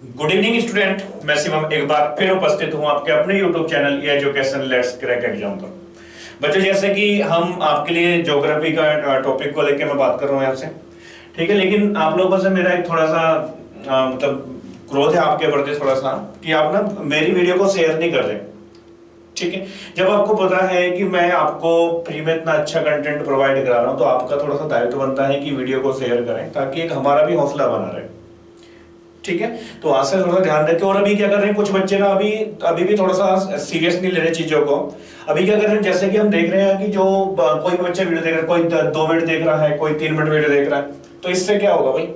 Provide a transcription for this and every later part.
Good evening student, मैं शिवम एक बार फिर उपस्थित हूं आपके अपने YouTube channel E education let's crack exam पर। बच्चों, जैसे कि हम आपके लिए ज्योग्राफी का टॉपिक को लेकर मैं बात कर रहा हूं आपसे, ठीक है। लेकिन आप लोगों से मेरा एक थोड़ा सा मतलब क्रोध है आपके प्रति थोड़ा सा, कि आप ना मेरी वीडियो को शेयर नहीं कर रहे, ठीक है। जब आपको पता है कि मैं आपको फ्री में इतना अच्छा कंटेंट प्रोवाइड करा रहा हूं, तो आपका थोड़ा सा दायित्व बनता है कि वीडियो को शेयर करें, ताकि एक हमारा भी हौसला बना रहे, ठीक है। तो आज से थोड़ा ध्यान रखें। और अभी क्या कर रहे हैं, कुछ बच्चे ना अभी अभी भी थोड़ा सा सीरियस नहीं ले रहे चीजों को। अभी क्या कर रहे हैं, जैसे कि हम देख रहे हैं कि जो कोई बच्चा वीडियो देख रहा है, कोई 2 मिनट देख रहा है, कोई 3 मिनट वीडियो देख रहा है, तो इससे क्या होगा भाई।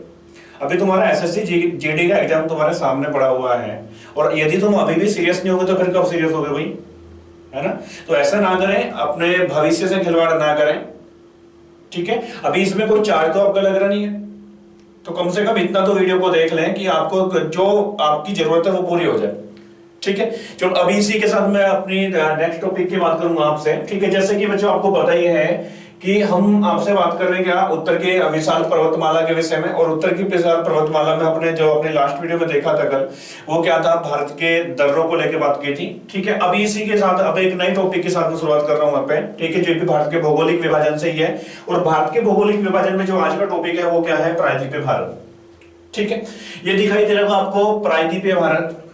अभी तुम्हारा एसएससी जीडी का एग्जाम तुम्हारे सामने पड़ा हुआ है, और यदि तुम अभी भी सीरियस नहीं होगे तो फिर कब सीरियस होगे भाई, है ना। तो ऐसा ना करें, अपने भविष्य से खिलवाड़ ना करें, ठीक है। अभी इसमें कोई चार्ज तो आपका लग रहा नहीं है, तो कम से कम इतना तो वीडियो को देख लें कि आपको जो आपकी जरूरत है वो पूरी हो जाए, ठीक है। चलो अभी इसी के साथ मैं अपनी नेक्स्ट टॉपिक की बात करूंगा आपसे, ठीक है। जैसे कि बच्चों आपको पता ही है कि हम आपसे बात कर रहे हैं क्या, उत्तर के विशाल पर्वतमाला के विषय में। और उत्तर की विशाल पर्वतमाला में अपने जो अपने लास्ट वीडियो में देखा था कल, वो क्या था, भारत के दर्रों को लेकर बात की थी, ठीक है। अभी इसी के साथ अब एक नई टॉपिक के साथ में शुरुआत कर रहा हूं यहाँ पे, ठीक है, जो भी भारत के भौगोलिक विभाजन से ही है। और भारत के भौगोलिक विभाजन में जो आज का टॉपिक है वो क्या है, प्रायद्वीपीय भारत, ठीक है। ये दिखाई दे रहा है आपको प्रायद्वीपीय भारत,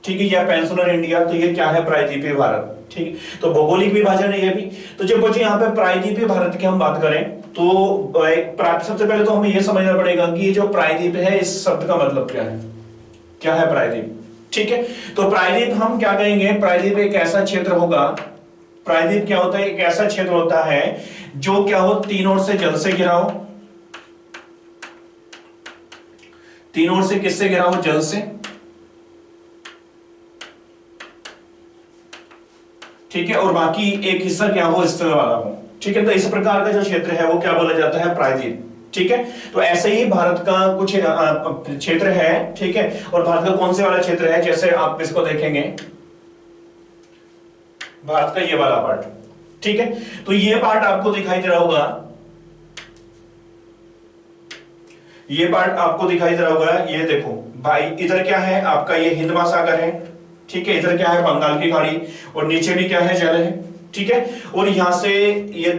ठीक है, या पेनिनसुलर इंडिया। तो ये क्या है, प्रायद्वीपीय भारत, ठीक है। तो भौगोलिक विभाजन है ये भी। तो जब बच्चे यहाँ पे प्रायद्वीपीय भारत की हम बात करें, तो सबसे पहले तो हमें ये समझना पड़ेगा कि ये जो प्रायद्वीप है, इस शब्द का मतलब क्या है, क्या है प्रायद्वीप, ठीक है। तो प्रायद्वीप हम क्या कहेंगे, प्रायद्वीप एक ऐसा क्षेत्र होगा, प्रायद्वीप क्या होता है, एक ऐसा क्षेत्र होता है जो क्या हो, तीन ओर से जल से घिरा हो, तीन ओर से किससे घिरा हो, जल से, ठीक है। और बाकी एक हिस्सा क्या हो, स्थल वाला हो, ठीक है। तो इस प्रकार का जो क्षेत्र है वो क्या बोला जाता है, प्रायद्वीप, ठीक है। तो ऐसे ही भारत का कुछ क्षेत्र है, ठीक है। और भारत का कौन से वाला क्षेत्र है, जैसे आप इसको देखेंगे, भारत का ये वाला पार्ट, ठीक है। तो ये पार्ट आपको दिखाई दे रहा होगा, ये पार्ट आपको दिखाई दे रहा होगा, ये देखो भाई, इधर क्या है आपका, ये हिंद महासागर है, ठीक है। इधर क्या है, बंगाल की खाड़ी, और नीचे भी क्या है, जल है, ठीक है। और यहां से ये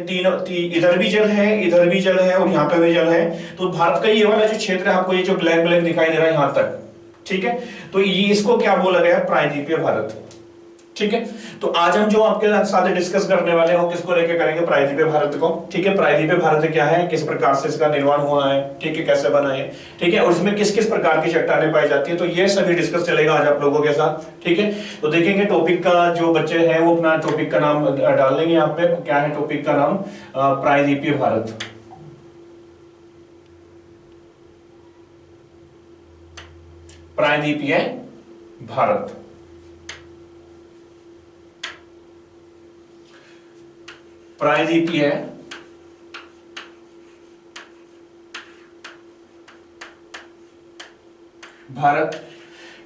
इधर भी जल है, इधर भी जल है, और यहां पे भी जल है। तो भारत का ये वाला जो क्षेत्र है, आपको ये जो ब्लैक ब्लैक दिखाई दे रहा है यहां तक, ठीक है। तो ये इसको क्या बोला गया, प्रायद्वीपीय भारत, ठीक है। तो आज हम जो आपके साथ डिस्कस करने वाले हैं वो किसको लेकर करेंगे, प्रायद्वीपीय भारत को, ठीक है। प्रायद्वीपीय भारत क्या है, किस प्रकार से इसका निर्माण हुआ है, ठीक है, कैसे बना है, ठीक है। और इसमें किस किस प्रकार की चट्टानें पाई जाती है, तो ये सभी डिस्कस चलेगा आज आप लोगों के साथ, ठीक है। तो देखेंगे टॉपिक का, जो बच्चे हैं वो अपना टॉपिक का नाम डाल लेंगे यहाँ पे, क्या है टॉपिक का नाम, प्रायद्वीपीय भारत, प्रायद्वीपीय भारत, प्रायद्वीपीय भारत,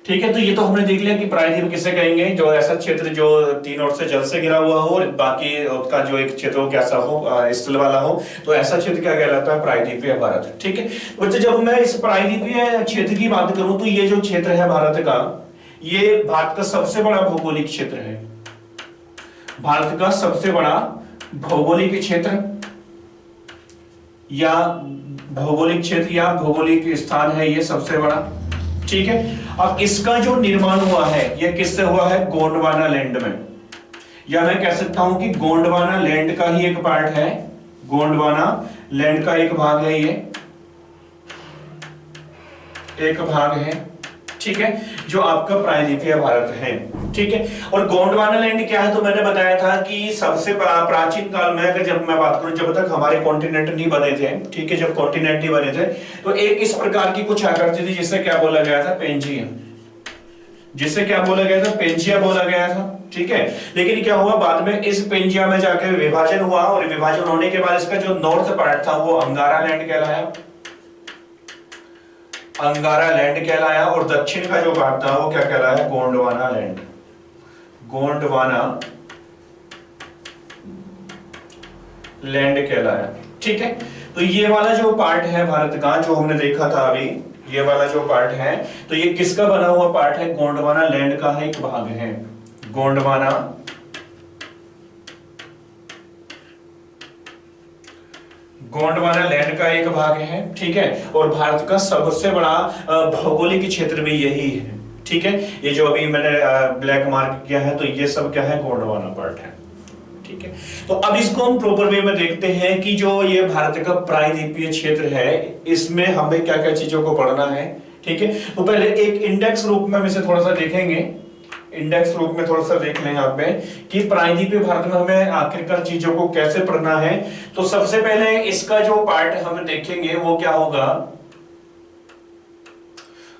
ठीक है। तो ये तो हमने देख लिया कि प्रायद्वीप किसे कहेंगे, जो ऐसा क्षेत्र जो तीन ओर से जल से घिरा हुआ हो, और बाकी उसका जो एक क्षेत्र हो कैसा हो, स्थल वाला हो, तो ऐसा क्षेत्र क्या कहलाता है, प्रायद्वीपीय भारत, ठीक है। बच्चे, जब मैं इस प्रायद्वीपीय क्षेत्र की बात करूं, तो ये जो क्षेत्र है भारत का, ये भारत का सबसे बड़ा भौगोलिक क्षेत्र है, भारत का सबसे बड़ा भौगोलिक क्षेत्र या भौगोलिक स्थान है, ये सबसे बड़ा, ठीक है। अब इसका जो निर्माण हुआ है, ये किससे हुआ है, गोंडवाना लैंड में, या मैं कह सकता हूं कि गोंडवाना लैंड का ही एक पार्ट है, गोंडवाना लैंड का एक भाग है, ये एक भाग है, ठीक है, जो आपका प्रायद्वीपीय भारत है, ठीक है। और गोंडवाना लैंड क्या है, तो मैंने बताया था कि सबसे प्राचीन काल में, अगर जब मैं बात करूं, जब तक हमारे कॉन्टिनेंट नहीं बने थे, ठीक है, जब कॉन्टिनेंट नहीं बने थे, तो एक इस प्रकार की कुछ आकृति थी, जिसे क्या बोला गया था, पेंजिया, जिसे क्या बोला गया था, पेंजिया बोला गया था, ठीक है। लेकिन क्या हुआ, बाद में इस पेंजिया में जाकर विभाजन हुआ, और विभाजन होने के बाद इसका जो नॉर्थ पार्ट था वो अंगारा लैंड कहलाया, अंगारा लैंड कहलाया, और दक्षिण का जो भाग था वो क्या कहलाया, गोंडवाना लैंड, गोंडवाना लैंड कहलाया, ठीक है। तो ये वाला जो पार्ट है भारत का, जो हमने देखा था अभी, ये वाला जो पार्ट है, तो ये किसका बना हुआ पार्ट है? गोंडवाना लैंड का है, एक भाग है। गोंडवाना गोंडवाना लैंड का एक भाग है, ठीक है। और भारत का सबसे बड़ा भौगोलिक क्षेत्र भी यही है, ठीक है। ये जो अभी मैंने ब्लैक मार्क किया है, तो ये सब क्या है? गोंडवाना पार्ट है, ठीक है। तो अब इसको हम प्रॉपर वे में देखते हैं कि जो ये भारत का प्रायद्वीपीय क्षेत्र है, इसमें हमें क्या क्या चीजों को पढ़ना है, ठीक है। तो पहले एक इंडेक्स रूप में हम इसे थोड़ा सा देखेंगे, इंडेक्स रूप में थोड़ा सा देख लें यहाँ पे कि प्रायद्वीपीय भारत में हमें आखिरकार चीजों को कैसे पढ़ना है। तो सबसे पहले इसका जो पार्ट हम देखेंगे वो क्या होगा?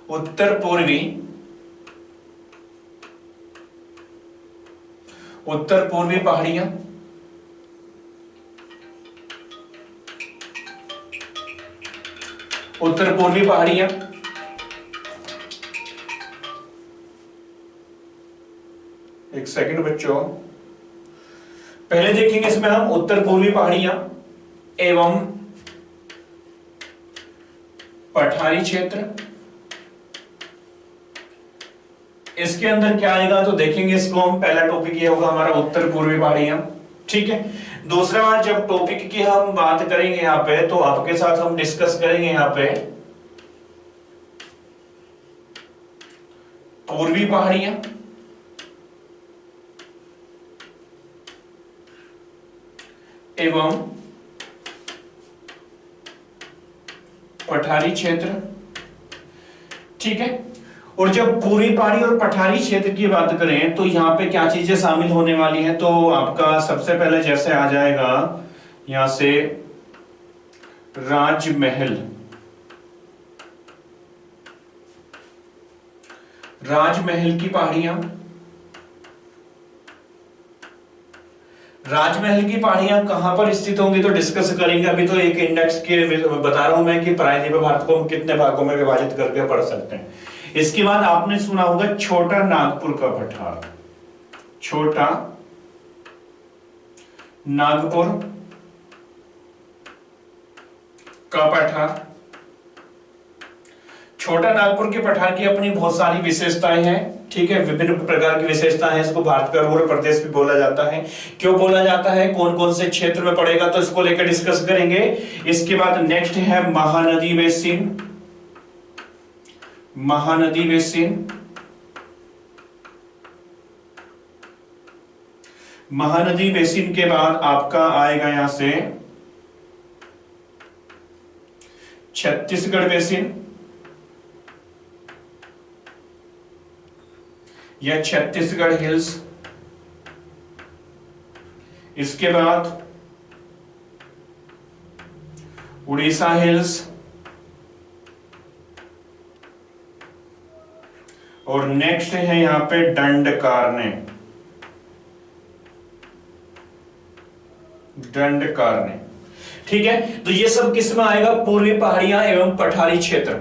उत्तर पूर्वी पहाड़ियां, उत्तर पूर्वी पहाड़ियां, एक सेकंड बच्चों, पहले देखेंगे इसमें हम उत्तर पूर्वी पहाड़ियां एवं पठारी क्षेत्र। इसके अंदर क्या आएगा तो देखेंगे इसको हम, पहला टॉपिक ये होगा हमारा उत्तर पूर्वी पहाड़ियां, ठीक है। दूसरा बार जब टॉपिक की हम बात करेंगे यहाँ पे, तो आपके साथ हम डिस्कस करेंगे यहाँ पे पूर्वी पहाड़ियां एवं पठारी क्षेत्र, ठीक है। और जब पूर्वी पहाड़ी और पठारी क्षेत्र की बात करें तो यहाँ पे क्या चीजें शामिल होने वाली हैं? तो आपका सबसे पहले जैसे आ जाएगा यहां से राजमहल, राजमहल की पहाड़ियां, राजमहल की पहाड़ियां कहां पर स्थित होंगी तो डिस्कस करेंगे। अभी तो एक इंडेक्स के बता रहा हूं मैं कि प्रायद्वीपीय भारत को हम कितने भागों में विभाजित करके पढ़ सकते हैं। इसके बाद आपने सुना होगा छोटा नागपुर का पठार, छोटा नागपुर का पठार। छोटा नागपुर के पठार की अपनी बहुत सारी विशेषताएं हैं, ठीक है, विभिन्न प्रकार की विशेषताएं हैं। इसको भारत का रुद्र प्रदेश भी बोला जाता है। क्यों बोला जाता है, कौन कौन से क्षेत्र में पड़ेगा, तो इसको लेकर डिस्कस करेंगे। इसके बाद नेक्स्ट है Mahanadi basin, Mahanadi basin, Mahanadi basin के बाद आपका आएगा यहां से छत्तीसगढ़ बेसिन या छत्तीसगढ़ हिल्स। इसके बाद उड़ीसा हिल्स और नेक्स्ट है यहां पे दंडकारण्य, दंडकारण्य, ठीक है। तो ये सब किस में आएगा? पूर्वी पहाड़ियां एवं पठारी क्षेत्र,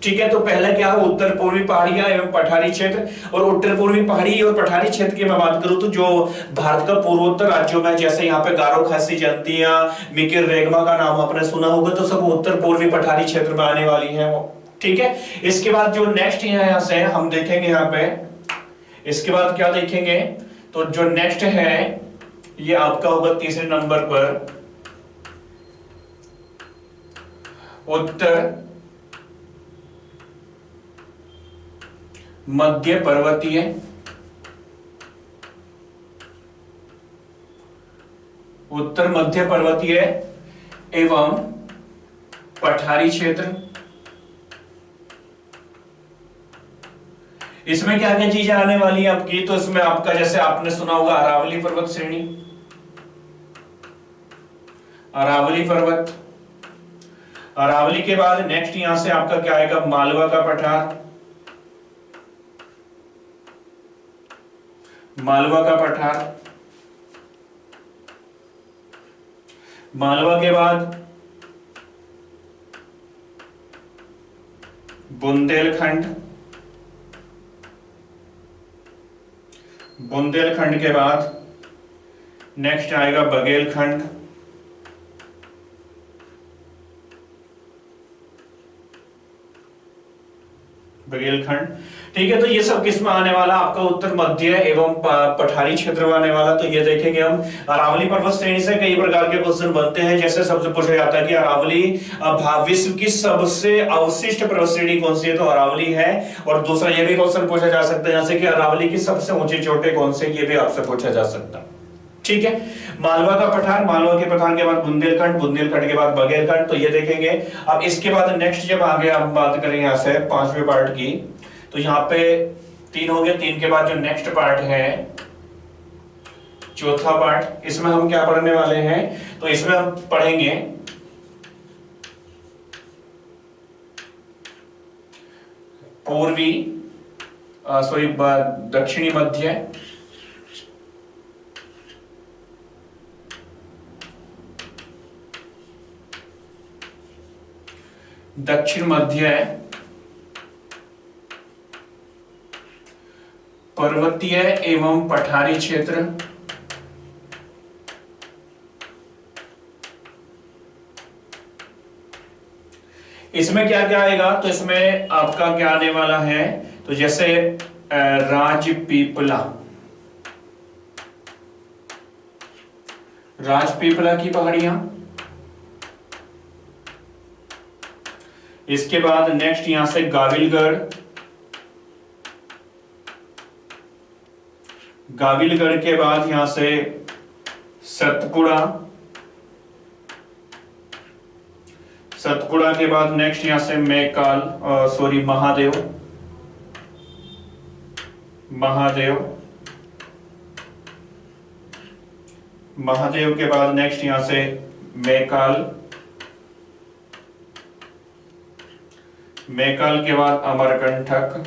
ठीक है। तो पहला क्या है? उत्तर पूर्वी पहाड़ियां एवं पठारी क्षेत्र। और उत्तर पूर्वी पहाड़ी और पठारी क्षेत्र की मैं बात करूं तो जो भारत का पूर्वोत्तर राज्यों में, जैसे यहाँ पे गारो खासी जयंतिया, मिकिर रेगमा का नाम आपने सुना होगा, तो सब उत्तर पूर्वी पठारी क्षेत्र में आने वाली है वो, ठीक है। इसके बाद जो नेक्स्ट यहां से हम देखेंगे यहाँ पे, इसके बाद क्या देखेंगे तो जो नेक्स्ट है ये आपका होगा तीसरे नंबर पर उत्तर मध्य पर्वतीय, उत्तर मध्य पर्वतीय एवं पठारी क्षेत्र। इसमें क्या क्या चीजें आने वाली है आपकी, तो इसमें आपका जैसे आपने सुना होगा अरावली पर्वत श्रेणी, अरावली पर्वत। अरावली के बाद नेक्स्ट यहां से आपका क्या आएगा? मालवा का पठार, मालवा का पठार। मालवा के बाद बुंदेलखंड, बुंदेलखंड के बाद नेक्स्ट आएगा बघेलखंड, बुंदेलखंड। ठीक है, तो ये सब किस में आने वाला, आपका उत्तर मध्य एवं पठारी क्षेत्र में आने वाला। तो ये देखेंगे हम अरावली पर्वत श्रेणी से कई प्रकार के क्वेश्चन बनते हैं। जैसे सबसे पूछा जाता है कि अरावली विश्व की सबसे अवशिष्ट पर्वत श्रेणी कौन सी है, तो अरावली है। और दूसरा ये भी क्वेश्चन पूछा जा सकता है जैसे कि अरावली की सबसे ऊंची चोटी कौन सी, ये भी आपसे पूछा जा सकता है। ठीक है, मालवा का पठार, मालवा के पठार के बाद बुंदेलखंड, बुंदेलखंड के बाद बघेलखंड। तो ये देखेंगे। अब इसके बाद नेक्स्ट जब आगे हम बात करें यहां से पांचवें पार्ट की, तो यहाँ पे 3 हो गए। 3 के बाद जो नेक्स्ट पार्ट है चौथा पार्ट, इसमें हम क्या पढ़ने वाले हैं, तो इसमें हम पढ़ेंगे पूर्वी दक्षिणी मध्य, दक्षिण मध्य पर्वतीय एवं पठारी क्षेत्र, इसमें क्या क्या आएगा, तो इसमें आपका क्या आने वाला है, तो जैसे राजपीपला, राजपीपला की पहाड़ियां। इसके बाद नेक्स्ट यहां से गाविलगढ़, गाविलगढ़ के बाद यहां से सतपुड़ा, सतपुड़ा के बाद नेक्स्ट यहां से मैकाल महादेव, महादेव, महादेव के बाद नेक्स्ट यहां से मैकाल, मैकाल के बाद अमरकंटक,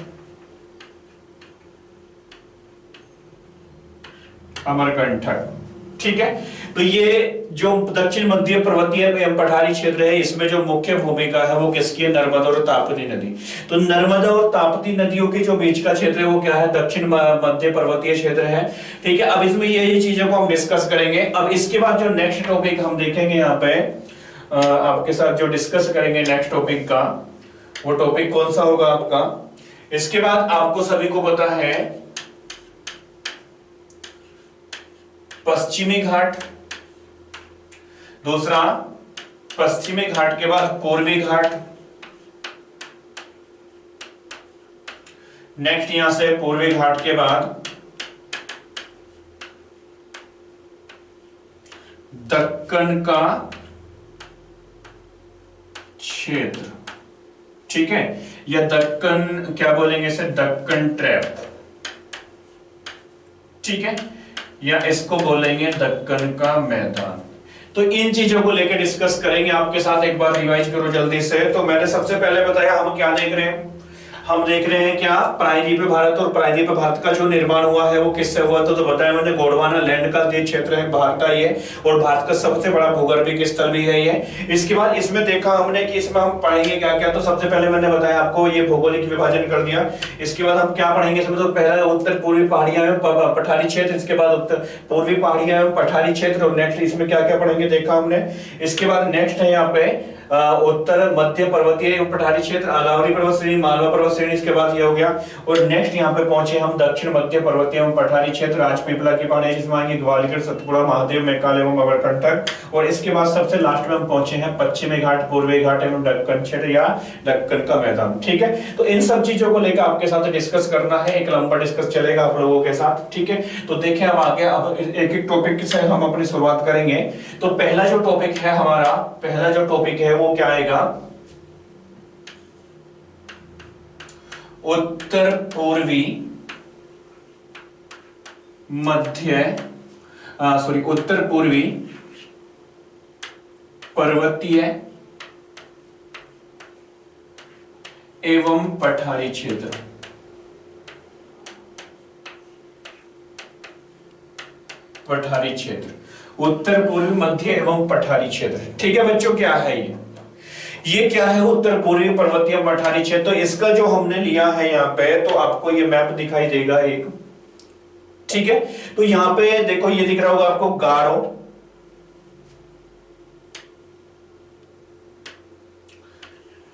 अमरकंटक। ठीक है, तो ये जो दक्षिण मध्य पर्वतीय एवं पठारी क्षेत्र है, इसमें जो मुख्य भूमिका है वो किसकी है, नर्मदा और ताप्ती नदी। तो नर्मदा और ताप्ती नदियों के जो बीच का क्षेत्र है वो क्या है, दक्षिण मध्य पर्वतीय क्षेत्र है। ठीक है, अब इसमें ये चीजों को हम डिस्कस करेंगे। अब इसके बाद जो नेक्स्ट टॉपिक हम देखेंगे यहाँ पे आपके साथ जो डिस्कस करेंगे नेक्स्ट टॉपिक का, वो टॉपिक कौन सा होगा आपका। इसके बाद आपको सभी को पता है पश्चिमी घाट, दूसरा पश्चिमी घाट के बाद पूर्वी घाट, नेक्स्ट यहां से पूर्वी घाट के बाद दक्कन का क्षेत्र। ठीक है, या दक्कन क्या बोलेंगे इसे, दक्कन ट्रैप। ठीक है, या इसको बोलेंगे दक्कन का मैदान। तो इन चीजों को लेकर डिस्कस करेंगे आपके साथ। एक बार रिवाइज करो जल्दी से। तो मैंने सबसे पहले बताया हम क्या देख रहे हैं, हम देख रहे हैं क्या, प्रायद्वीप भारत। और प्रायद्वीप भारत का जो निर्माण हुआ है वो किससे हुआ था, तो बताया मैंने गोंडवाना लैंड का ये क्षेत्र है भारत का ये, और भारत का सबसे बड़ा भूगर्भिक स्थल भी है ये। इसके बाद इसमें देखा हमने कि इसमें हम पढ़ेंगे क्या क्या, तो सबसे पहले मैंने बताया आपको ये भौगोलिक विभाजन कर दिया। इसके बाद हम क्या पढ़ेंगे इसमें, तो पहले उत्तर पूर्वी पहाड़ियां एवं पठारी क्षेत्र, इसके बाद उत्तर पूर्वी पहाड़ियां एवं पठारी क्षेत्र, और नेक्स्ट इसमें क्या क्या पढ़ेंगे देखा हमने। इसके बाद नेक्स्ट है यहाँ पे उत्तर मध्य पर्वतीय एवं पठारी क्षेत्र, अरावली पर्वत श्रेणी, मालवा पर्वत श्रेणी, इसके बाद ये हो गया। और नेक्स्ट यहाँ पे पहुंचे हम दक्षिण मध्य पर्वतीय एवं पठारी क्षेत्र, राजपीपला की पहाड़ी, जिसमें आएंगे ग्वालियर, सतपुड़ा, महादेव, मैकाल एवं अमरकंटक। और इसके बाद सबसे लास्ट में हम पहुंचे हैं पश्चिमी घाट, पूर्वी घाट एवं दक्कन क्षेत्र या दक्कन का मैदान। ठीक है, तो इन सब चीजों को लेकर आपके साथ डिस्कस करना है, एक लंबा डिस्कस चलेगा आप लोगों के साथ। ठीक है, तो देखिए अब आगे अब एक एक टॉपिक से हम अपनी शुरुआत करेंगे। तो पहला जो टॉपिक है हमारा, पहला जो टॉपिक है वो क्या आएगा, उत्तर पूर्वी उत्तर पूर्वी पर्वतीय एवं पठारी क्षेत्र। पठारी क्षेत्र, उत्तर पूर्वी मध्य एवं पठारी क्षेत्र। ठीक है बच्चों, क्या है ये क्या है उत्तर पूर्वी पर्वतीय पठारी क्षेत्र। तो इसका जो हमने लिया है यहाँ पे, तो आपको ये मैप दिखाई देगा एक। ठीक है, तो यहाँ पे देखो ये दिख रहा होगा आपको गारो,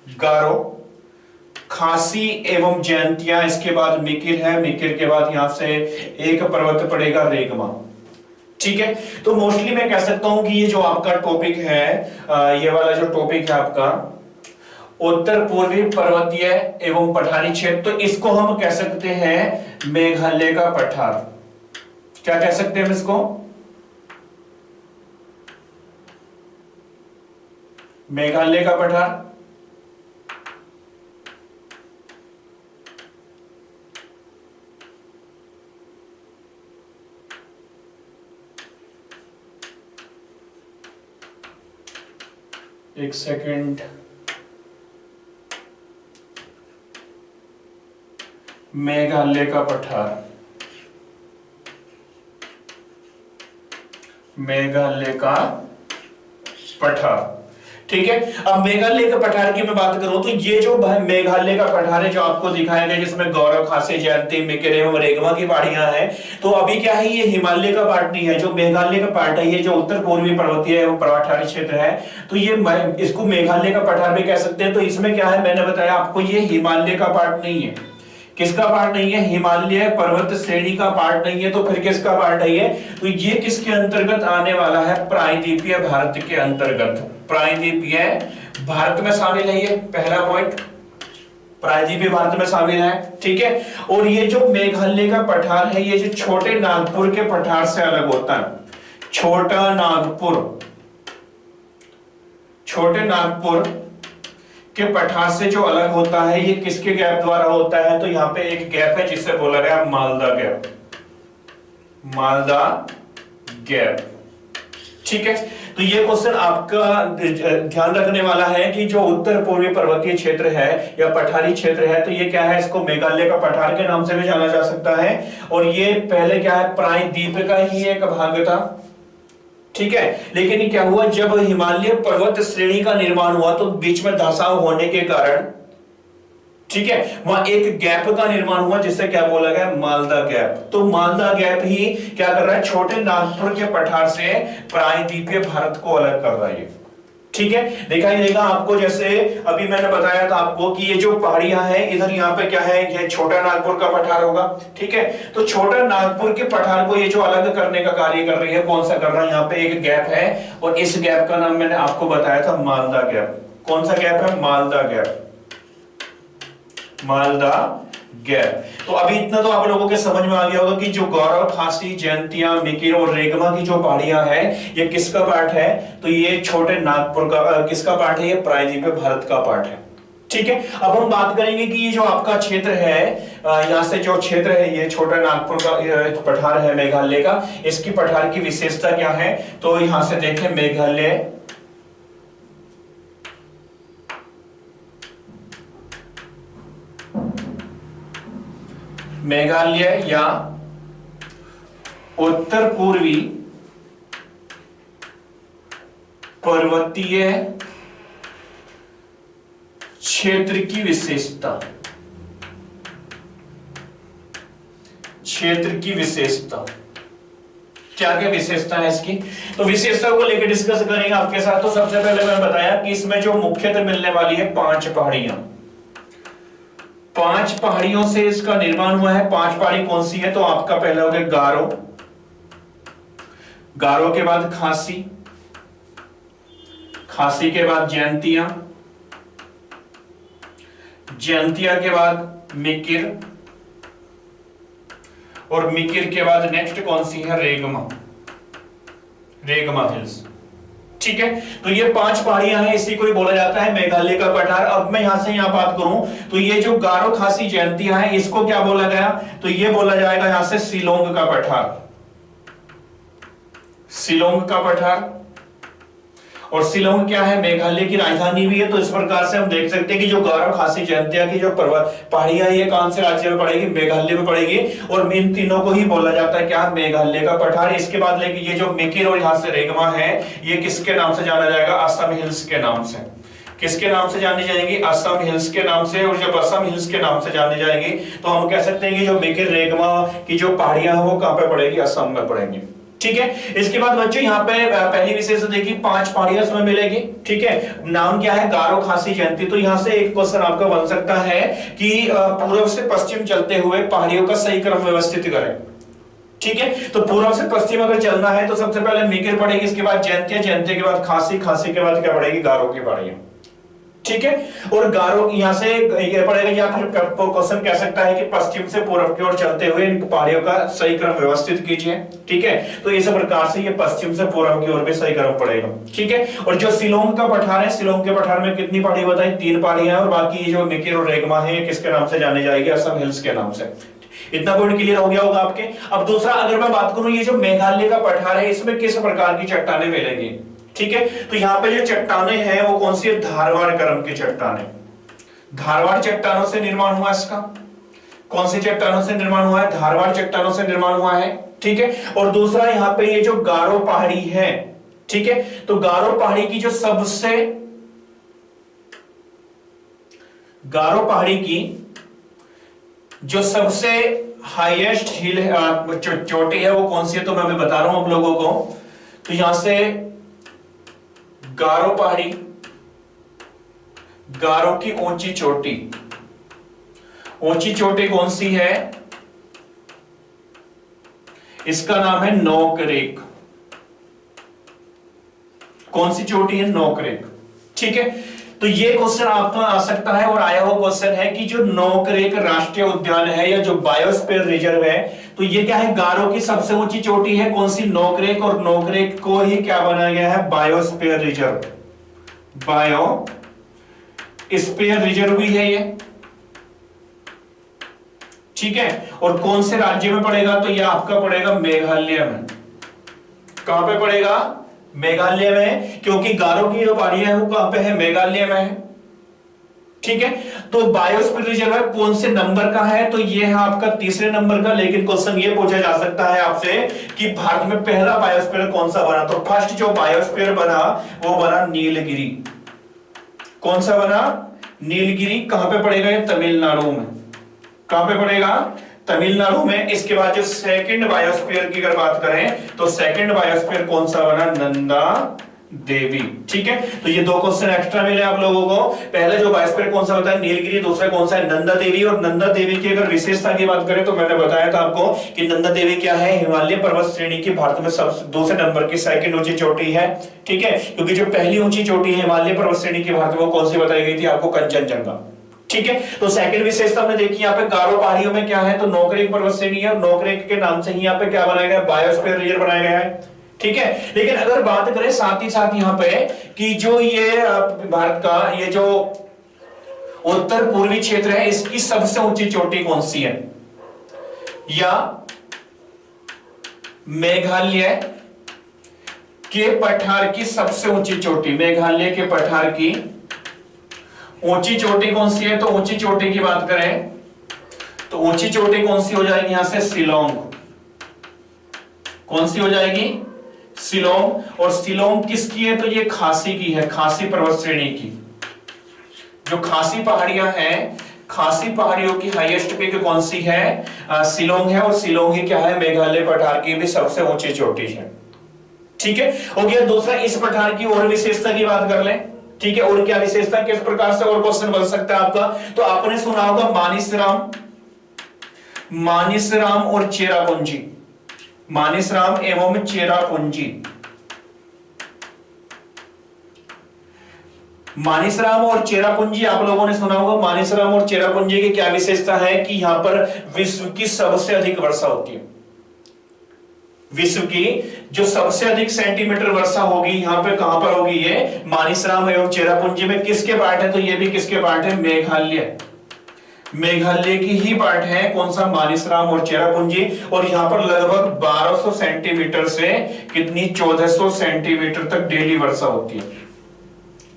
गारो, खासी एवं जयंतिया, इसके बाद मिकिर है, मिकिर के बाद यहां से एक पर्वत पड़ेगा रेगमा। ठीक है, तो मोस्टली मैं कह सकता हूं कि ये जो आपका टॉपिक है, ये वाला जो टॉपिक है आपका उत्तर पूर्वी पर्वतीय एवं पठारी क्षेत्र, तो इसको हम कह सकते हैं मेघालय का पठार। क्या कह सकते हैं हम इसको? मेघालय का पठार। एक सेकंड, मेघालय का पठार, मेघालय का पठार। ठीक है, अब मेघालय का पठार की मैं बात करूं तो ये जो मेघालय का पठार है जो आपको दिखाया गया, जिसमें गौरव, खासी, जयंती, मिकिर एवं रेगमा की पहाड़ियां हैं, तो अभी क्या है, ये हिमालय का पार्ट नहीं है। जो मेघालय का पार्ट है, ये जो उत्तर पूर्वी पर्वतीय एवं पठारी क्षेत्र है, तो ये इसको मेघालय का पठार भी कह सकते हैं। तो इसमें क्या है, मैंने बताया आपको, ये हिमालय का पार्ट नहीं है। किसका पार्ट नहीं है? हिमालय पर्वत श्रेणी का पार्ट नहीं है। तो फिर किसका पार्ट है ये? तो ये किसके अंतर्गत आने वाला है? प्रायद्वीपीय भारत के अंतर्गत, प्रायद्वीपीय भारत में शामिल है। ये पहला पॉइंट, प्रायद्वीपीय भारत में शामिल है। ठीक है, और ये जो मेघालय का पठार है, ये जो छोटे नागपुर के पठार से अलग होता है। छोटा नागपुर, छोटे नागपुर के पठार से जो अलग होता है, ये किसके गैप द्वारा होता है? तो यहाँ पे एक गैप है जिससे बोला गया मालदा गैप, मालदा गैप। ठीक है, तो ये क्वेश्चन आपका ध्यान रखने वाला है कि जो उत्तर पूर्वी पर्वतीय क्षेत्र है या पठारी क्षेत्र है, तो ये क्या है, इसको मेघालय का पठार के नाम से भी जाना जा सकता है। और ये पहले क्या है, प्रायद्वीप का ही एक भाग था। ठीक है, लेकिन ये क्या हुआ, जब हिमालय पर्वत श्रेणी का निर्माण हुआ तो बीच में धंसाव होने के कारण, ठीक है, वहां एक गैप का निर्माण हुआ जिससे क्या बोला गया, मालदा गैप। तो मालदा गैप ही क्या कर रहा है, छोटे नागपुर के पठार से प्रायद्वीपीय भारत को अलग कर रहा है। ठीक है, देखा ही देगा आपको, जैसे अभी मैंने बताया था आपको कि ये जो पहाड़ियां हैं, इधर यहाँ पे क्या है, ये छोटा नागपुर का पठार होगा। ठीक है, तो छोटा नागपुर के पठार को ये जो अलग करने का कार्य कर रही है, कौन सा कर रहा है, यहाँ पे एक गैप है, और इस गैप का नाम मैंने आपको बताया था मालदा गैप। कौन सा गैप है? Malda gap, Malda gap. तो अभी इतना तो आप लोगों के समझ में आ गया होगा कि जो गौरव, खासी, जयंतिया, मिकिर और रेगमा की जो पहाड़ियां हैं, ये किसका पार्ट है? तो ये छोटे नागपुर का किसका पार्ट है? ये प्रायद्वीपीय भारत का पार्ट है। ठीक है, अब हम बात करेंगे कि ये जो आपका क्षेत्र है, यहाँ से जो क्षेत्र है, ये छोटा नागपुर का पठार है मेघालय का, इसकी पठार की विशेषता क्या है? तो यहां से देखें, मेघालय मेघालय या उत्तर पूर्वी पर्वतीय क्षेत्र की विशेषता, क्षेत्र की विशेषता क्या क्या विशेषता है इसकी? तो विशेषता को लेकर डिस्कस करेंगे आपके साथ। तो सबसे पहले मैंने बताया कि इसमें जो मुख्यतः मिलने वाली है 5 पहाड़ियां, 5 पहाड़ियों से इसका निर्माण हुआ है। 5 पहाड़ी कौन सी है? तो आपका पहला हो गया गारो, गारो के बाद खासी, खासी के बाद जयंतिया, जयंतिया के बाद मिकिर, और मिकिर के बाद नेक्स्ट कौन सी है? रेगमा, रेगमा हिल्स। ठीक है, तो ये 5 पहाड़ियां हैं, इसी को ही बोला जाता है मेघालय का पठार। अब मैं यहां से यहां बात करूं तो ये जो गारो, खासी, जयंतिया है, इसको क्या बोला गया? तो ये बोला जाएगा यहां से शिलोंग का पठार, शिलोंग का पठार। और शिलोंग क्या है? मेघालय की राजधानी भी है। तो इस प्रकार से हम देख सकते हैं कि जो गारो, खासी, जयंतिया की जो पहाड़ियां, ये कौन से राज्य में पड़ेगी? मेघालय में पड़ेगी। और इन तीनों को ही बोला जाता है क्या? मेघालय का पठार। इसके बाद लेकिन ये जो मिकिर और यहां से रेगमा है, ये किसके नाम से जाना जाएगा? असम हिल्स के नाम से। किसके नाम से जानी जाएंगी? असम हिल्स के नाम से। और जब असम हिल्स के नाम से जानी जाएगी तो हम कह सकते हैं कि जो मिकिर, रेगमा की जो पहाड़ियां हैं वो कहां पे पड़ेगी? असम में पड़ेगी। ठीक है। इसके बाद बच्चों यहाँ पे पहली विशेषता देखिए 5 पहाड़ियां इसमें मिलेगी। ठीक है, नाम क्या है? गारो खासी जयंती। तो यहां से एक क्वेश्चन आपका बन सकता है कि पूर्व से पश्चिम चलते हुए पहाड़ियों का सही क्रम व्यवस्थित करें। ठीक है, तो पूर्व से पश्चिम अगर चलना है तो सबसे पहले मेकेर पड़ेगी, इसके बाद जयंतिया, जयंती के बाद खासी, खासी के बाद क्या पड़ेगी? गारो की पहाड़ियां। ठीक है, और गारो यहां से ये पड़ेगा, या फिर क्वेश्चन कह सकता है कि पश्चिम से पूर्व की ओर चलते हुए इन पहाड़ियों का सही क्रम व्यवस्थित कीजिए। ठीक है, तो इस प्रकार से ये पश्चिम से पूर्व की ओर भी सही क्रम पड़ेगा। ठीक है, और जो शिलोंग का पठार है, शिलोंग के पठार में कितनी पहाड़ी बताई? 3 पहाड़ियां हैं, और बाकी ये जो मेकेर और रेगमा है ये किसके नाम से जाने जाएगी? असम हिल्स के नाम से। इतना पॉइंट क्लियर हो गया होगा आपके। अब दूसरा अगर मैं बात करूं, ये जो मेघालय का पठार है इसमें किस प्रकार की चट्टानें मिलेंगी? ठीक है, तो यहां पे जो चट्टानें हैं वो कौन सी है? धारवाड़ क्रम की चट्टानें। धारवाड़ चट्टानों से निर्माण हुआ इसका। कौन सी चट्टानों से निर्माण हुआ है? धारवाड़ चट्टानों से निर्माण हुआ है। ठीक है, और दूसरा यहां पे ये जो गारो पहाड़ी है, ठीक है, तो गारो पहाड़ी की जो सबसे गारो पहाड़ी की जो सबसे हाईएस्ट हिल चोटी है वो कौन सी है? तो मैं अभी बता रहा हूं आप लोगों को। तो यहां से गारो पहाड़ी, गारो की ऊंची चोटी, ऊंची चोटी कौन सी है? इसका नाम है नोकरेक। कौन सी चोटी है? नोकरेक। ठीक है, तो ये क्वेश्चन आपका आ सकता है, और आया हुआ क्वेश्चन है कि जो नोकरेक राष्ट्रीय उद्यान है या जो बायोस्फीयर रिजर्व है, तो ये क्या है? गारो की सबसे ऊंची चोटी है। कौन सी? नोकरेक। और नोकरेक को ही क्या बनाया गया है? Biosphere reserve. बायोस्फीयर रिजर्व भी है ये। ठीक है, और कौन से राज्य में पड़ेगा? तो ये आपका पड़ेगा मेघालय में। कहां पे पड़ेगा? मेघालय में, क्योंकि गारो की जो पहाड़ियां है वो कहां पे है? मेघालय में है। ठीक है, तो बायोस्फीयर रिजर्व कौन से नंबर का है? तो ये है आपका 3रे नंबर का। लेकिन क्वेश्चन ये पूछा जा सकता है आपसे कि भारत में पहला बायोस्फीयर कौन सा बना? तो फर्स्ट जो बायोस्फीयर बना वो बना नीलगिरी। कौन सा बना? नीलगिरी। कहां पे पड़ेगा? ये तमिलनाडु में। कहां पे पड़ेगा? तमिलनाडु में। इसके बाद जो सेकंड बायोस्फीयर की अगर बात करें तो सेकंड बायोस्फीयर कौन सा बना? नंदा देवी। ठीक है, तो ये 2 क्वेश्चन एक्स्ट्रा मिले आप लोगों को। पहले जो बायोस्फीयर कौन सा बताया? नीलगिरी। दूसरा कौन सा है? नंदा देवी। और नंदा देवी की अगर विशेषता की बात करें तो मैंने बताया था आपको कि नंदा देवी क्या है? हिमालय पर्वत श्रेणी की भारत में सबसे 2 नंबर की सेकंड ऊंची चोटी है। ठीक है, क्योंकि जो पहली ऊंची चोटी है हिमालय पर्वत श्रेणी की भारत में, वो कौन सी बताई गई थी आपको? कंचनजंगा। ठीक है, तो सेकंड विशेषता हमने देखी यहाँ पे गारो पहाड़ियों में क्या है? तो नोकरेक पर्वत श्रेणी है, और नोकरेक के नाम से ही यहाँ पे क्या बनाया गया? बायोस्फीयर रिजर्व बनाया गया है। ठीक है, लेकिन अगर बात करें साथ ही साथ यहाँ पे कि जो ये भारत का ये जो उत्तर पूर्वी क्षेत्र है इसकी सबसे ऊंची चोटी कौन सी है? या मेघालय के पठार की सबसे ऊंची चोटी, मेघालय के पठार की ऊंची चोटी कौन सी है? तो ऊंची चोटी की बात करें तो ऊंची चोटी कौन सी हो जाएगी? यहां से शिलोंग। कौन सी हो जाएगी? शिलोंग। और शिलोंग किसकी है? तो ये खासी की है, खासी पर्वत श्रेणी की। जो खासी पहाड़ियां हैं, खासी पहाड़ियों की हाईएस्ट पीक कौन सी है? शिलोंग है, और शिलोंग ही क्या है? मेघालय पठार की भी सबसे ऊंची चोटी है। ठीक है, हो गया। दूसरा, इस पठार की और विशेषता की बात कर लें। ठीक है, और क्या विशेषता, किस प्रकार से और क्वेश्चन बन सकता है आपका? तो आपने सुना होगा मानिसराम, मानिसराम और चेरापूंजी, मानिसराम एवं चेरापूंजी। मानिसराम और चेरापूंजी आप लोगों ने सुना होगा। मानिसराम और चेरापूंजी की क्या विशेषता है? कि यहां पर विश्व की सबसे अधिक वर्षा होती है। विश्व की जो सबसे अधिक सेंटीमीटर वर्षा होगी यहां पे कहां पर होगी? ये मानिसराम एवं चेरापूंजी में। किसके पार्ट है? तो ये भी किसके पार्ट है? मेघालय, मेघालय की ही पार्ट है। कौन सा? मानिसराम और चेरापूंजी। और यहां पर लगभग 1200 सेंटीमीटर से कितनी? 1400 सेंटीमीटर तक डेली वर्षा होती है।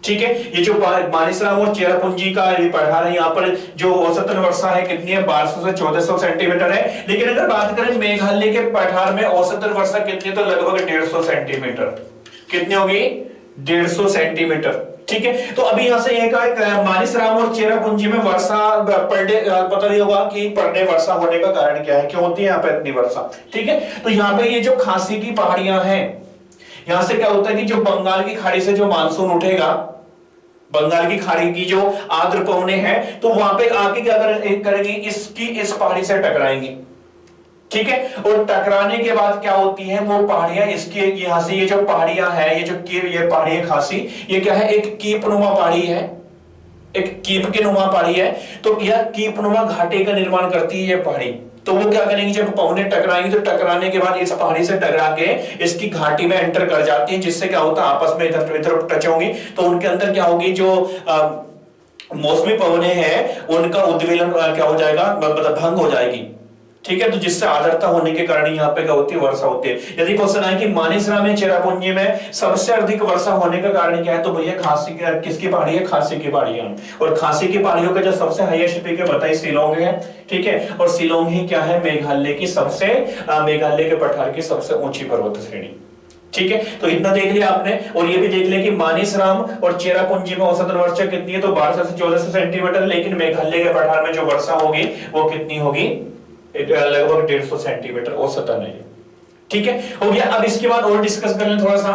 ठीक है, ये जो मानिसराम और चेरापूंजी का ये पठार है, यहाँ पर जो औसतन वर्षा है कितनी है? 1200 से 1400 सेंटीमीटर है। लेकिन अगर बात करें मेघालय के पठार में औसतन वर्षा कितनी है? तो लगभग 150 सेंटीमीटर। कितनी होगी? 150 सेंटीमीटर। ठीक है। तो अभी यहां से एक मानिसराम और चेरापूंजी में वर्षा पर डे पता नहीं होगा कि पर डे वर्षा होने का कारण क्या है, क्यों होती है यहाँ पे इतनी वर्षा। ठीक है, तो यहाँ पे ये जो खासी की पहाड़ियां हैं, यहां से क्या होता है कि जो बंगाल की खाड़ी से जो मानसून उठेगा, बंगाल की खाड़ी की जो आर्द्र पवने हैं, तो वहां पे आके क्या करेंगी, इसकी इस पहाड़ी से टकराएंगी। ठीक है, और टकराने के बाद क्या होती है, वो पहाड़ियां इसके यहां से ये जो पहाड़ियां है, ये जो ये पहाड़ी है खासी, ये क्या है, एक कीपनुमा पहाड़ी है, एक कीप के नुमा पहाड़ी है। तो यह कीपनुमा घाटे का निर्माण करती है ये पहाड़ी। तो वो क्या करेंगे, जब पवने टकराएंगे तो टकराने के बाद इस पहाड़ी से टकरा के इसकी घाटी में एंटर कर जाती है, जिससे क्या होता है आपस में इधर इधर टच होंगी, तो उनके अंदर क्या होगी, जो मौसमी पवने हैं उनका उद्वेलन क्या हो जाएगा, मतलब भंग हो जाएगी। ठीक है, तो जिससे आर्द्रता होने के कारण यहाँ पे क्या होती है, वर्षा होती है। यदि क्वेश्चन आए कि मानिसराम में चेरापूंजी में सबसे अधिक वर्षा होने का कारण क्या है, तो भैया खासी किसकी पहाड़ी है, खासी की पहाड़ियां। और खासी की पहाड़ियों का जो सबसे हाईएस्ट पीक है बताइए, शिलोंग है। ठीक है, और शिलोंग ही क्या है, मेघालय की सबसे मेघालय के पठार की सबसे ऊंची पर्वत श्रेणी। ठीक है, तो इतना देख लिया आपने। और ये भी देख लिया कि मानिसराम और चेरापूंजी में औसतन वर्षा कितनी है, तो 12 से 14 सेंटीमीटर, लेकिन मेघालय के पठार में जो वर्षा होगी वो कितनी होगी, लगभग 150 सेंटीमीटर औसतन है। ठीक है, हो गया। अब इसके बाद और डिस्कस कर लें, थोड़ा सा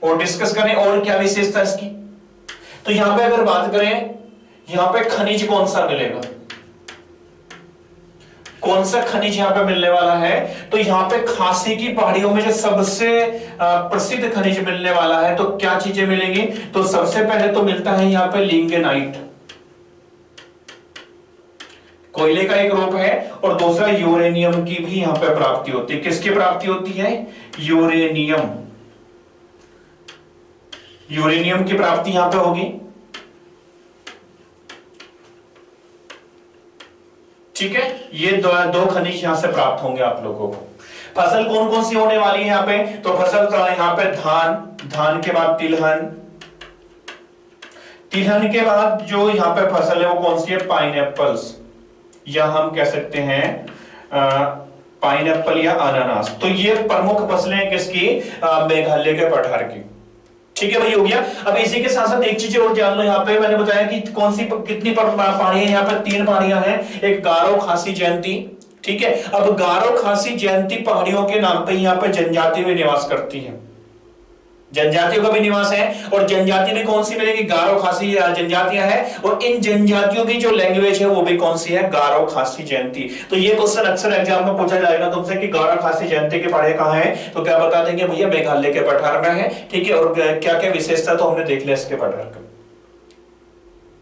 और डिस्कस करें और क्या विशेषता इसकी। तो यहां पे अगर बात करें, यहां पे खनिज कौन सा मिलेगा, कौन सा खनिज यहां पे मिलने वाला है, तो यहां पे खासी की पहाड़ियों में जो सबसे प्रसिद्ध खनिज मिलने वाला है, तो क्या चीजें मिलेंगी, तो सबसे पहले तो मिलता है यहां पे लिंगेनाइट, कोयले का एक रूप है, और दूसरा यूरेनियम की भी यहां पे प्राप्ति होती है। किसकी प्राप्ति होती है, यूरेनियम, यूरेनियम की प्राप्ति यहां पे होगी। ठीक है, ये दो खनिज यहां से प्राप्त होंगे आप लोगों को। फसल कौन कौन सी होने वाली है यहां पे, तो फसल तो यहां पे धान, धान के बाद तिलहन, तिलहन के बाद जो यहां पे फसल है वो कौन सी है, पाइनएप्पल्स, या हम कह सकते हैं पाइनएप्पल या अनानास। तो ये प्रमुख फसलें किसकी, मेघालय के पठार की। ठीक है भाई, हो गया। अब इसी के साथ साथ एक चीज और जान लो, यहाँ पे मैंने बताया कि कौन सी कितनी पहाड़ियां, यहाँ पे 3 पहाड़ियां हैं, एक गारो, खासी, जयंती। ठीक है, अब गारो, खासी, जयंती पहाड़ियों के नाम पे यहाँ पे जनजाति में निवास करती है, जनजातियों का भी निवास है। और जनजाति में कौन सी मिलेगी, गारो, खासी जनजातियां हैं, और इन जनजातियों की जो लैंग्वेज है वो भी कौन सी है, गारो, खासी, जयंती। तो ये क्वेश्चन अक्सर एग्जाम में पूछा जाएगा तुमसे कि गारो, खासी, जयंती के पहाड़ियां कहां हैं, तो क्या बता देंगे, भैया मेघालय के पठार में है। ठीक है, और क्या क्या विशेषता तो हमने देख लिया इसके पठार का।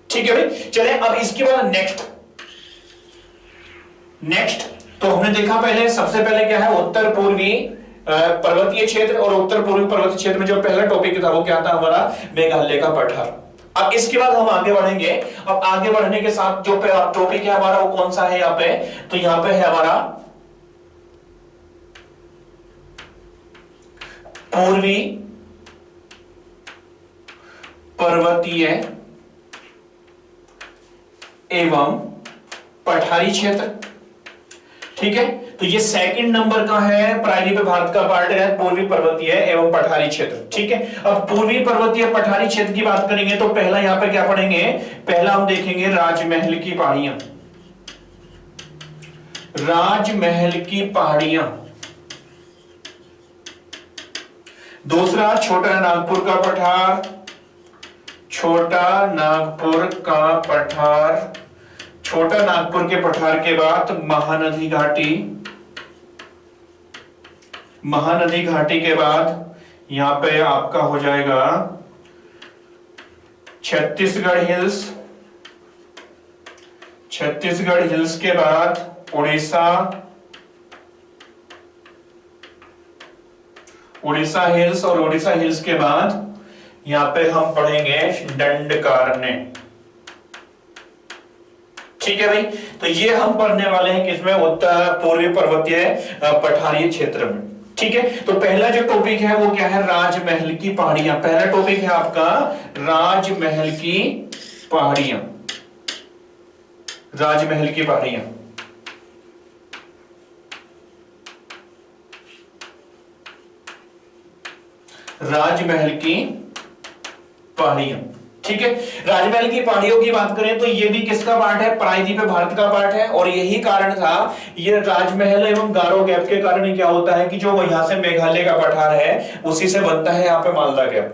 ठीक है भाई, चले अब इसके बाद नेक्स्ट तो हमने देखा, पहले सबसे पहले क्या है, उत्तर पूर्वी पर्वतीय क्षेत्र, और उत्तर पूर्वी पर्वतीय क्षेत्र में जो पहला टॉपिक था वो क्या था हमारा, मेघालय का पठार। अब इसके बाद हम आगे बढ़ेंगे। अब आगे बढ़ने के साथ जो टॉपिक है हमारा वो कौन सा है यहाँ पे, तो यहाँ पे है हमारा पूर्वी पर्वतीय एवं पठारी क्षेत्र। ठीक है, तो ये सेकंड नंबर का है, प्रायोरी पे भारत का पार्ट है, पूर्वी पर्वतीय एवं पठारी क्षेत्र। ठीक है, अब पूर्वी पर्वतीय पठारी क्षेत्र की बात करेंगे तो पहला यहां पे क्या पढ़ेंगे, पहला हम देखेंगे राजमहल की पहाड़ियां, राजमहल की पहाड़ियां। दूसरा छोटा नागपुर का पठार, छोटा नागपुर का पठार, छोटा नागपुर के पठार के बाद महानदी घाटी, महानदी घाटी के बाद यहां पे आपका हो जाएगा छत्तीसगढ़ हिल्स, छत्तीसगढ़ हिल्स के बाद उड़ीसा, उड़ीसा हिल्स, और उड़ीसा हिल्स के बाद यहां पे हम पढ़ेंगे दंडकारण्य। ठीक है भाई, तो ये हम पढ़ने वाले हैं किसमें, उत्तर पूर्वी पर्वतीय पठारी क्षेत्र में। ठीक है, तो पहला जो टॉपिक है वो क्या है, राजमहल की पहाड़ियां। पहला टॉपिक है आपका राजमहल की पहाड़ियां, राजमहल की पहाड़ियां। राजमहल की पहाड़ियां। ठीक है, राजमहल की पहाड़ियों की बात करें तो ये भी किसका पार्ट है? प्रायद्वीप भारत का पार्ट है। और यही कारण था, ये राजमहल एवं गारो गैप के कारण ही क्या होता है कि जो यहां से मेघालय का पठार है उसी से बनता है यहाँ पे मालदा गैप।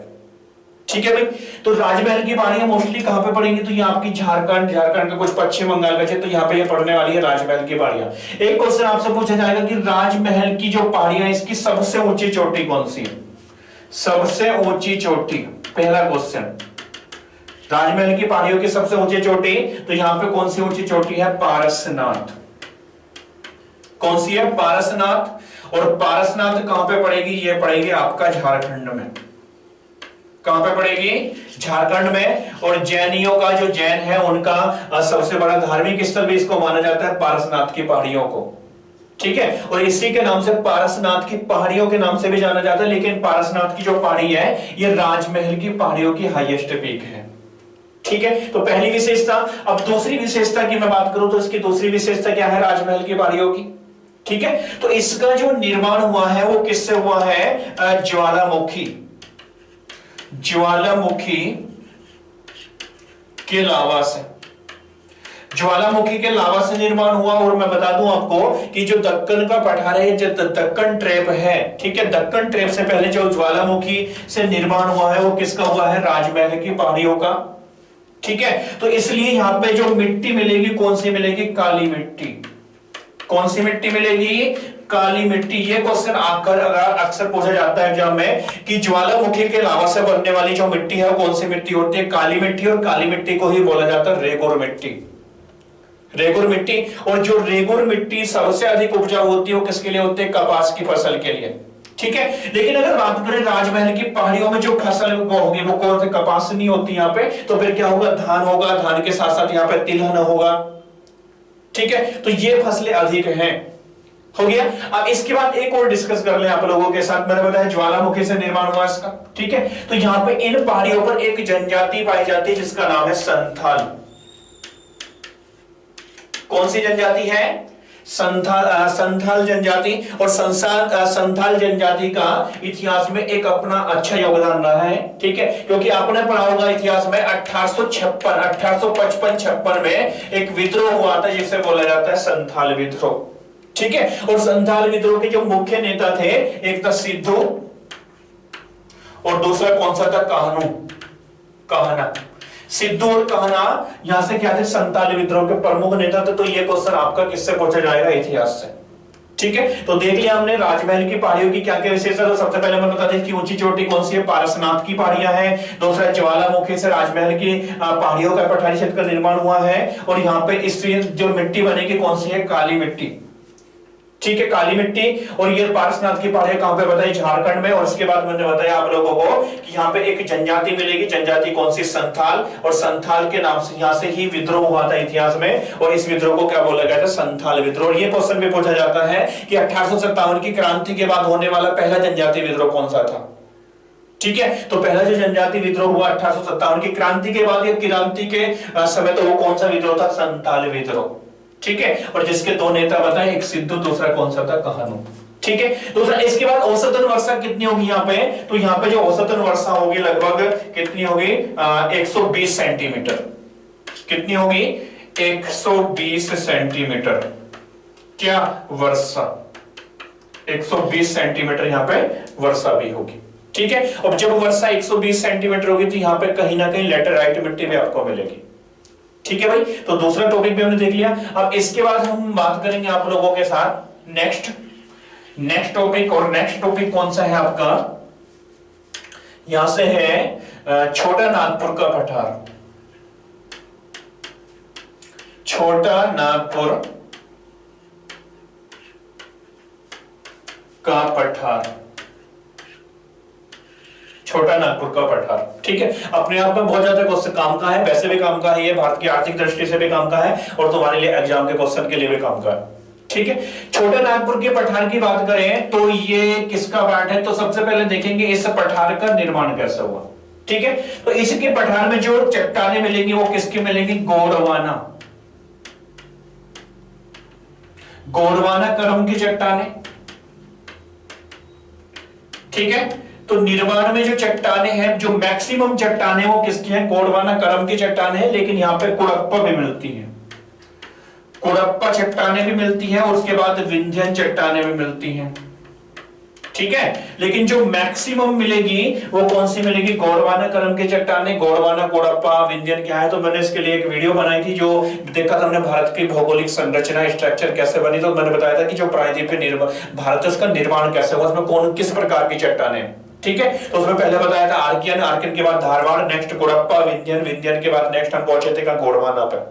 ठीक है भाई, तो राजमहल की पहाड़ियां मोस्टली कहां पे पड़ेंगी? तो ये आपकी झारखंड का कुछ पश्चिम बंगाल का, तो यहाँ पे ये पड़ने वाली है राजमहल की पहाड़ियां। एक क्वेश्चन आपसे पूछा जाएगा कि राजमहल की जो पहाड़ियां, इसकी सबसे ऊंची चोटी कौन सी है? सबसे ऊंची चोटी, पहला क्वेश्चन, राजमहल की पहाड़ियों की सबसे ऊंची चोटी, तो यहां पे कौन सी ऊंची चोटी है? पारसनाथ। कौन सी है? पारसनाथ। और पारसनाथ कहां पे पड़ेगी? ये पड़ेगी आपका झारखंड में। कहां पे पड़ेगी? झारखंड में। और जैनियों का, जो जैन है उनका सबसे बड़ा धार्मिक स्थल भी इसको माना जाता है, पारसनाथ की पहाड़ियों को। ठीक है, और इसी के नाम से, पारसनाथ की पहाड़ियों के नाम से भी जाना जाता है। लेकिन पारसनाथ की जो पहाड़ी है ये राजमहल की पहाड़ियों की हाईएस्ट पीक है। ठीक है, तो पहली विशेषता। अब दूसरी विशेषता की मैं बात करूं तो इसकी दूसरी विशेषता क्या है राजमहल की पहाड़ियों की? ठीक है, तो इसका जो निर्माण हुआ है वो किससे हुआ है? ज्वालामुखी, ज्वालामुखी के लावा से, ज्वालामुखी के लावा से निर्माण हुआ। और मैं बता दूं आपको कि जो दक्कन का पठार है, जो दक्कन ट्रैप है, ठीक है, दक्कन ट्रैप से पहले जो ज्वालामुखी से निर्माण हुआ है वो किसका हुआ है? राजमहल की पहाड़ियों का। ठीक है, तो इसलिए यहां पे जो मिट्टी मिलेगी कौन सी मिलेगी? काली मिट्टी। कौन सी मिट्टी मिलेगी? काली मिट्टी। ये क्वेश्चन आकर अक्सर पूछा जाता है एग्जाम में कि ज्वालामुखी के लावा से बनने वाली जो मिट्टी है वो कौन सी मिट्टी होती है? काली मिट्टी। और काली मिट्टी को ही बोला जाता है रेगुर मिट्टी, रेगुर मिट्टी। और जो रेगुर मिट्टी सबसे अधिक उपजाऊ होती है वो किसके लिए होती है? कपास की फसल के लिए। ठीक है, लेकिन अगर बात करें राजमहल की पहाड़ियों में जो फसल होगी वो कौन से? कपास नहीं होती यहाँ पे, तो फिर क्या होगा? धान होगा। धान के साथ साथ यहाँ पे तिलहन होगा। ठीक है, तो ये फसलें अधिक हैं। हो गया। अब इसके बाद एक और डिस्कस कर लें आप लोगों के साथ। मैंने बताया ज्वालामुखी से निर्माण हुआ इसका। ठीक है, तो यहां पे इन पहाड़ियों पर एक जनजाति पाई जाती है जिसका नाम है संथाल। कौन सी जनजाति है? संथाल जनजाति। और संथाल जनजाति का इतिहास में एक अपना अच्छा योगदान रहा है। ठीक है, क्योंकि आपने पढ़ा होगा इतिहास में 1856 में एक विद्रोह हुआ था जिसे बोला जाता है संथाल विद्रोह। ठीक है, और संथाल विद्रोह के जो मुख्य नेता थे, एक था सिद्धू और दूसरा कौन सा था? काहना। सिद्धू और काहना यहां से क्या थे? संथाल विद्रोह के प्रमुख नेता थे। तो ये क्वेश्चन आपका किससे पूछा जाएगा? इतिहास से। ठीक है, तो देख लिया हमने राजमहल की पहाड़ियों की क्या क्या विशेषता। तो सबसे पहले मैं बता दें कि ऊंची चोटी कौन सी है? पारसनाथ की पहाड़ियां हैं। दूसरा, ज्वालामुखी से राजमहल की पहाड़ियों का पठारी क्षेत्र का निर्माण हुआ है। और यहाँ पे इस जो मिट्टी बनेगी कौन सी है? काली मिट्टी। ठीक है, काली मिट्टी। और ये पारसनाथ की पहाड़ियां कहां पे बताई? झारखंड में। और उसके बाद मैंने बताया आप लोगों को कि यहाँ पे एक जनजाति मिलेगी। जनजाति कौन सी? संथाल। और संथाल के नाम से यहां से ही विद्रोह हुआ था इतिहास में। और इस विद्रोह को क्या बोला गया था? संथाल विद्रोह। और ये क्वेश्चन भी पूछा जाता है कि 1857 की क्रांति के बाद होने वाला पहला जनजाति विद्रोह कौन सा था? ठीक है, तो पहला जो जनजाति विद्रोह हुआ 1857 की क्रांति के बाद, या क्रांति के समय, तो वो कौन सा विद्रोह था? संथाल विद्रोह। ठीक है, और जिसके दो नेता बताए, एक सिद्धू, दूसरा कौन सा था? काहनू। ठीक है, दूसरा, इसके बाद औसतन वर्षा कितनी होगी यहाँ पे? तो यहाँ पे जो औसतन वर्षा होगी लगभग कितनी होगी? 120 सेंटीमीटर। कितनी होगी? 120 सेंटीमीटर क्या वर्षा? 120 सेंटीमीटर यहाँ पे वर्षा भी होगी। ठीक है, और जब वर्षा 120 सेंटीमीटर होगी तो यहाँ पे कहीं ना कहीं लेटराइट मिट्टी भी आपको मिलेगी। ठीक है भाई, तो दूसरा टॉपिक भी हमने देख लिया। अब इसके बाद हम बात करेंगे आप लोगों के साथ नेक्स्ट टॉपिक। और नेक्स्ट टॉपिक कौन सा है आपका? यहां से है छोटा नागपुर का पठार। छोटा नागपुर का पठार, छोटा नागपुर का पठार। ठीक है, अपने आप में बहुत ज्यादा क्वेश्चन काम का है, वैसे भी काम का है, ये भारत की आर्थिक दृष्टि से भी काम का है और तुम्हारे लिए एग्जाम के क्वेश्चन के लिए भी काम का है। ठीक है, छोटे नागपुर के पठार की बात करें तो ये किसका पार्ट है? तो सबसे पहले देखेंगे इस पठार का निर्माण कैसे हुआ। ठीक है, तो इसके पठार में जो चट्टानें मिलेंगी वो किसकी मिलेंगी? गोंडवाना क्रम की चट्टानें। ठीक है, तो निर्वाण में जो चट्टाने हैं, जो मैक्सिमम चट्टाने वो किसकी हैं? गोंडवाना करम की चट्टाने हैं, लेकिन यहाँ पे कुड़प्पा भी मिलती है, कुड़प्पा चट्टाने भी मिलती हैं, और उसके बाद विंध्यन चट्टाने भी मिलती हैं, ठीक है। लेकिन जो मैक्सिमम मिलेगी वो कौन सी मिलेगी? गोंडवाना करम की चट्टाने, गोंडवाना, कोडप्पा, विंध्यन क्या है। तो मैंने इसके लिए एक वीडियो बनाई थी, जो देखा था हमने भारत की भौगोलिक संरचना स्ट्रक्चर कैसे बनी, तो मैंने बताया था कि जो प्रायद्वीपीय भारत उसका निर्माण कैसे हुआ, उसमें कौन किस प्रकार की चट्टाने, ठीक है। तो उसमें पहले बताया था आर्कियन, आर्कियन के बाद धारवाड़, नेक्स्ट कोडप्पा, विंध्यन, विंध्यन के बाद नेक्स्ट हम पहुंचे थे गोंडवाना पे,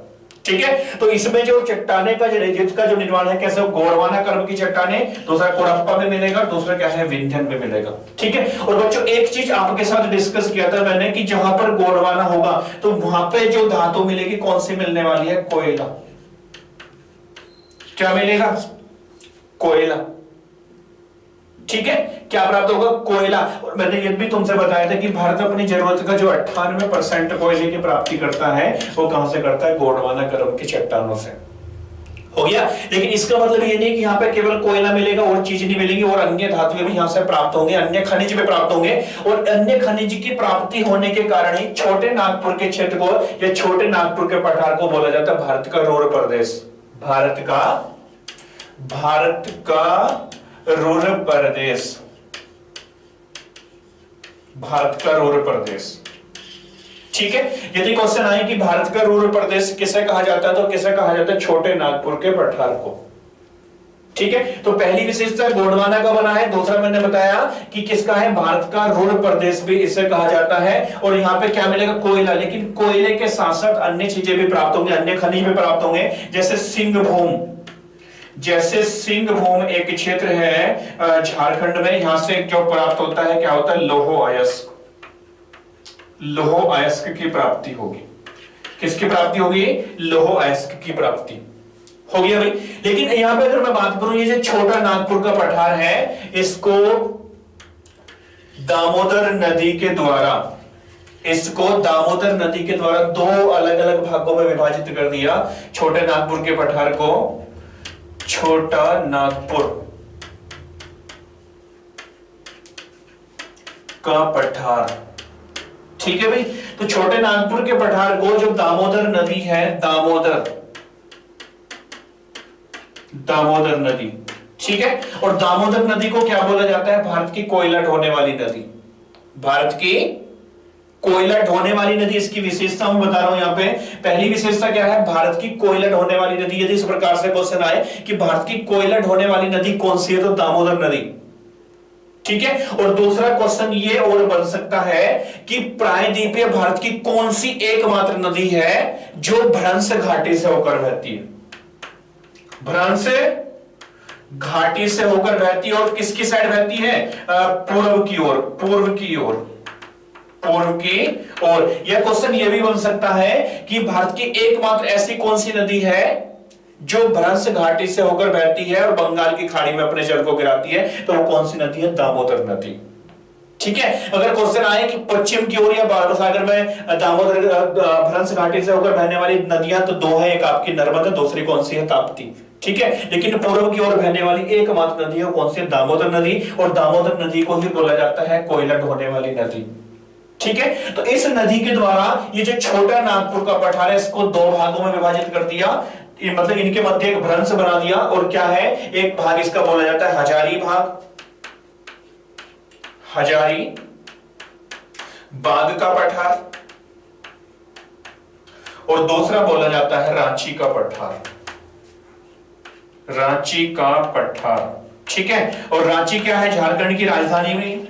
ठीक है। तो इसमें जो चट्टाने का जो निर्माण है कैसे? गोंडवाना कर्म की चट्टाने, दूसरा कोडप्पा में मिलेगा, दूसरा क्या है? विंध्यन में मिलेगा, ठीक है। और बच्चों एक चीज आपके साथ डिस्कस किया था मैंने कि जहां पर गोंडवाना होगा तो वहां पे जो धातु मिलेगी कौन सी मिलने वाली है? कोयला। क्या मिलेगा? कोयला, ठीक है। क्या प्राप्त होगा? कोयला। और मैंने ये भी तुमसे बताया था कि भारत अपनी जरूरत का जो 98% कोयले की प्राप्ति करता है वो कहां से करता है? गोंडवाना करम की चट्टानों से। हो गया। लेकिन इसका मतलब ये नहीं कि यहाँ पे केवल कोयला मिलेगा और चीज नहीं मिलेगी, और अन्य धातुएं भी यहाँ से प्राप्त होंगे, अन्य खनिज भी प्राप्त होंगे। और अन्य खनिज की प्राप्ति होने के कारण ही छोटे नागपुर के क्षेत्र को या छोटे नागपुर के पठार को बोला जाता है भारत का रूर प्रदेश। भारत का रूर प्रदेश, भारत का रूर प्रदेश, ठीक है। यदि क्वेश्चन आए कि भारत का रूर प्रदेश किसे कहा जाता है, तो किसे कहा जाता है? छोटे नागपुर के पठार को, ठीक है। तो पहली विशेषता गोंडवाना का बना है, दूसरा मैंने बताया कि किसका है? भारत का रूर प्रदेश भी इसे कहा जाता है। और यहाँ पे क्या मिलेगा? कोयला। लेकिन कोयले के साथ साथ अन्य चीजें भी प्राप्त होंगे, अन्य खनिज भी प्राप्त होंगे, जैसे सिंहभूम। जैसे सिंहभूम एक क्षेत्र है झारखंड में, यहां से जो प्राप्त होता है क्या होता है? लौह अयस्क। लौह अयस्क की प्राप्ति होगी। किसकी प्राप्ति होगी? लौह अयस्क की प्राप्ति हो गया भाई। लेकिन यहां पे अगर मैं बात करूं, ये जो छोटा नागपुर का पठार है, इसको दामोदर नदी के द्वारा, इसको दामोदर नदी के द्वारा दो अलग अलग भागों में विभाजित कर दिया। छोटे नागपुर के पठार को छोटा नागपुर का पठार, ठीक है भाई। तो छोटे नागपुर के पठार को जो दामोदर नदी है, दामोदर नदी, ठीक है। और दामोदर नदी को क्या बोला जाता है? भारत की कोयला ढोने वाली नदी। भारत की कोयला ढोने वाली नदी, इसकी विशेषता मैं बता रहा हूं यहां पे। पहली विशेषता क्या है? भारत की कोयला ढोने वाली नदी। यदि इस प्रकार से क्वेश्चन आए कि भारत की कोयला ढोने वाली नदी कौन सी है, तो दामोदर नदी, ठीक है। और दूसरा क्वेश्चन ये और बन सकता है कि प्रायद्वीपीय भारत की कौन सी एकमात्र नदी है जो भ्रंश घाटी से होकर बहती है? भ्रंश घाटी से होकर बहती है, और किसकी साइड बहती है? पूर्व की ओर, पूर्व की ओर, पूर्व की ओर। यह क्वेश्चन यह भी बन सकता है कि भारत की एकमात्र ऐसी कौन सी नदी है जो भ्रंश घाटी से होकर बहती है और बंगाल की खाड़ी में अपने जल को गिराती है, तो वो कौन सी नदी है? दामोदर नदी, ठीक है। अगर क्वेश्चन आए कि पश्चिम की ओर या भारत सागर में दामोदर भ्रंश घाटी से होकर बहने वाली नदियां, तो दो है, एक आपकी नर्मदा, दूसरी कौन सी है? ताप्ती, ठीक है। लेकिन पूर्व की ओर बहने वाली एकमात्र नदी है कौन सी? दामोदर नदी। और दामोदर नदी को ही बोला जाता है कोयला ढोने वाली नदी, ठीक है। तो इस नदी के द्वारा ये जो छोटा नागपुर का पठार है, इसको दो भागों में विभाजित कर दिया, मतलब इनके मध्य एक भ्रंश बना दिया। और क्या है? एक भाग इसका बोला जाता है हजारी भाग, हजारी बाग का पठार, और दूसरा बोला जाता है रांची का पठार, रांची का पठार, ठीक है। और रांची क्या है? झारखंड की राजधानी में,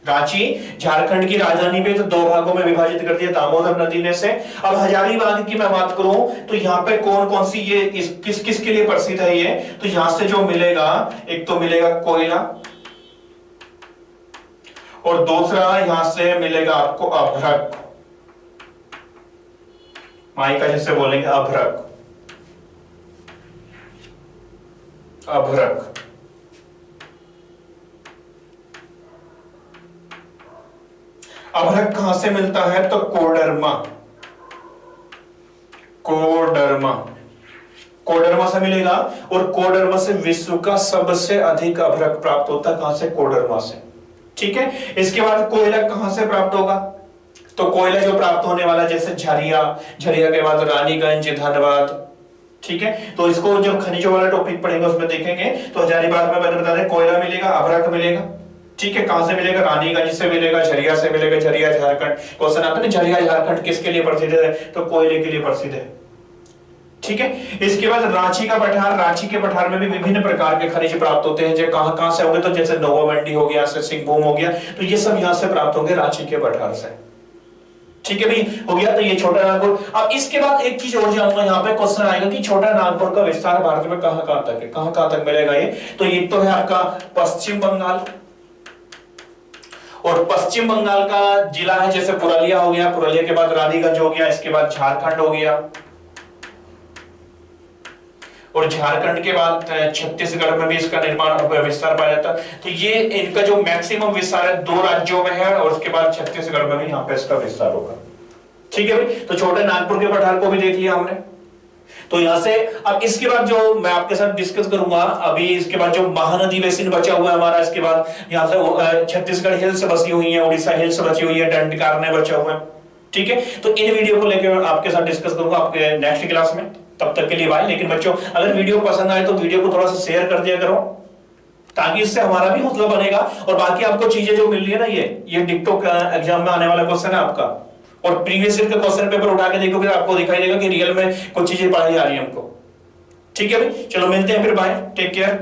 रांची झारखंड की राजधानी पे, तो दो भागों में विभाजित कर दिया दामोदर नदी ने से। अब हजारीबाग की मैं बात करूं तो यहाँ पे कौन कौन सी ये किसके लिए प्रसिद्ध है ये? तो यहां से जो मिलेगा, एक तो मिलेगा कोयला, और दूसरा यहां से मिलेगा आपको अभ्रक, माइका जिससे बोलेंगे अभ्रक, अभ्रक। अभ्रक कहां से मिलता है? तो कोडरमा, कोडरमा, कोडरमा से मिलेगा। और कोडरमा से विश्व का सबसे अधिक अभ्रक प्राप्त होता है, कहां से? कोडरमा से, ठीक है। इसके बाद कोयला कहां से प्राप्त होगा, तो कोयला जो प्राप्त होने वाला जैसे झरिया, झरिया के बाद रानीगंज, धनबाद, ठीक है। तो इसको जब खनिजों वाला टॉपिक पढ़ेंगे उसमें देखेंगे तो हजारीबाग में मैंने बता दें कोयला मिलेगा, अभ्रक मिलेगा, ठीक है। कहां से मिलेगा, रानीगंज से मिलेगा, झरिया से मिलेगा, झरिया झारखंड, क्वेश्चन आता है झरिया झारखंड किसके लिए प्रसिद्ध है, तो कोयले के लिए प्रसिद्ध है, ठीक है। इसके बाद रांची का पठार, रांची के पठार में भी विभिन्न प्रकार के खनिज प्राप्त होते हैं, जो कहां कहां से होंगे, तो जैसे नोवामंडी हो गया, सिंहभूम हो गया, तो ये सब यहां से प्राप्त होंगे रांची के पठार से, ठीक है भाई, हो गया। तो ये छोटा नागपुर। अब इसके बाद एक चीज और जानना, यहाँ पे क्वेश्चन आएगा कि छोटा नागपुर का विस्तार भारत में कहां कहां तक है, कहां कहां तक मिलेगा ये, तो ये तो है आपका पश्चिम बंगाल, और पश्चिम बंगाल का जिला है जैसे पुरुलिया हो गया, पुरुलिया के बाद रानीगंज हो गया, इसके बाद झारखंड हो गया, और झारखंड के बाद छत्तीसगढ़ में भी इसका निर्माण विस्तार पाया जाता है। तो ये इनका जो मैक्सिमम विस्तार है 2 राज्यों में है, और उसके बाद छत्तीसगढ़ में भी यहाँ पे इसका विस्तार होगा, ठीक है भाई। तो छोटे नागपुर के पठार को भी देख लिया हमने। तो यहां से अब इसके बाद जो मैं आपके साथ डिस्कस करूंगा अभी, इसके बाद जो महानदी बेसिन बचा हुआ है हमारा, इसके बाद यहाँ से छत्तीसगढ़ हिल्स बसी हुई है, उड़ीसा हिल्स बची हुई है, दंडकारण्य बचा हुआ है, ठीक है। तो इन वीडियो को लेकर आपके साथ डिस्कस करूंगा आपके नेक्स्ट क्लास में। तब तक के लिए बाय। लेकिन बच्चों अगर वीडियो पसंद आए तो वीडियो को थोड़ा सा शेयर कर दिया करो, ताकि इससे हमारा भी हौसला बनेगा। और बाकी आपको चीजें जो मिल रही है ना, ये डिक्टो एग्जाम में आने वाला क्वेश्चन है आपका, और प्रीवियस ईयर का क्वेश्चन पेपर उठा के देखोगे आपको दिखाई देगा कि रियल में कुछ चीजें पढ़ाई जा रही है हमको, ठीक है भाई। चलो मिलते हैं फिर, बाय, टेक केयर।